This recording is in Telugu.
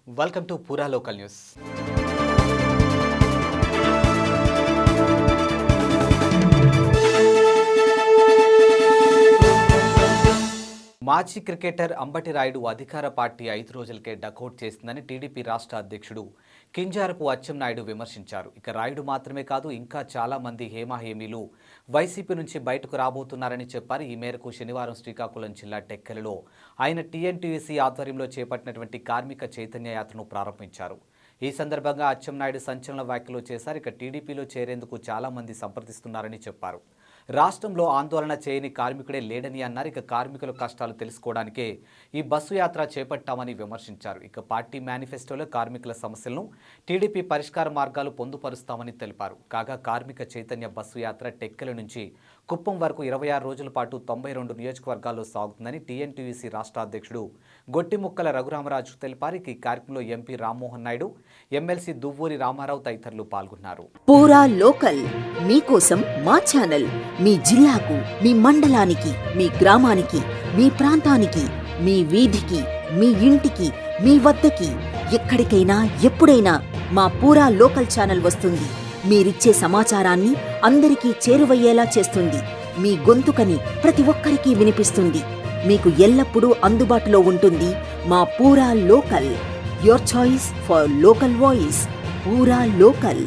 వెల్కమ్ టు పూరా లోకల్ న్యూస్. మాజీ క్రికెటర్ అంబటి రాయుడు అధికార పార్టీ 5 రోజులకే డకౌట్ చేసిందని టీడీపీ రాష్ట్ర అధ్యక్షుడు కింజారపు అచ్చెన్నాయుడు విమర్శించారు. ఇక రాయుడు మాత్రమే కాదు ఇంకా చాలా మంది హేమాహేమీలు వైసీపీ నుంచి బయటకు రాబోతున్నారని చెప్పారు. ఈ మేరకు శనివారం శ్రీకాకుళం జిల్లా టెక్కలిలో ఆయన టీఎన్టీయూసీ ఆధ్వర్యంలో చేపట్టినటువంటి కార్మిక చైతన్య యాత్రను ప్రారంభించారు. ఈ సందర్భంగా అచ్చెన్నాయుడు సంచలన వ్యాఖ్యలు చేశారు. ఇక టీడీపీలో చేరేందుకు చాలా మంది సంప్రదిస్తున్నారని చెప్పారు. రాష్ట్రంలో ఆందోళన చేయని కార్మికుడే లేడని అన్నారు. ఇక కార్మికుల కష్టాలు తెలుసుకోవడానికే ఈ బస్సు యాత్ర చేపట్టామని విమర్శించారు. ఇక పార్టీ మేనిఫెస్టోలో కార్మికుల సమస్యలను టీడీపీ పరిష్కార మార్గాలు పొందుపరుస్తామని తెలిపారు. కాగా కార్మిక చైతన్య బస్సు యాత్ర టెక్కల నుంచి కుప్పం వరకు 26 రోజుల పాటు 92 నియోజకవర్గాల్లో సాగుతుందని టీఎన్టీయూసీ రాష్ట్ర అధ్యక్షుడు గొట్టిముక్కల రఘురామరాజు తెలిపారు. ఈ కార్యక్రమంలో ఎంపీ రామ్మోహన్ నాయుడు, ఎమ్మెల్సీ దువ్వూరి రామారావు తదితరులు పాల్గొన్నారు. పూరా లోకల్ మీకోసం మా ఛానల్ మీ జిల్లాకు, మీ మండలానికి, మీ గ్రామానికి, మీ ప్రాంతానికి, మీ వీధికి, మీ ఇంటికి, మీ వద్దకి, ఎక్కడికైనా ఎప్పుడైనా మా పూరా లోకల్ ఛానల్ వస్తుంది. మీరిచ్చే సమాచారాన్ని అందరికీ చేరువయ్యేలా చేస్తుంది. మీ గొంతుకని ప్రతి ఒక్కరికి వినిపిస్తుంది. మీకు ఎల్లప్పుడూ అందుబాటులో ఉంటుంది మా పూరా local. Your choice for local voice. పూరా లోకల్.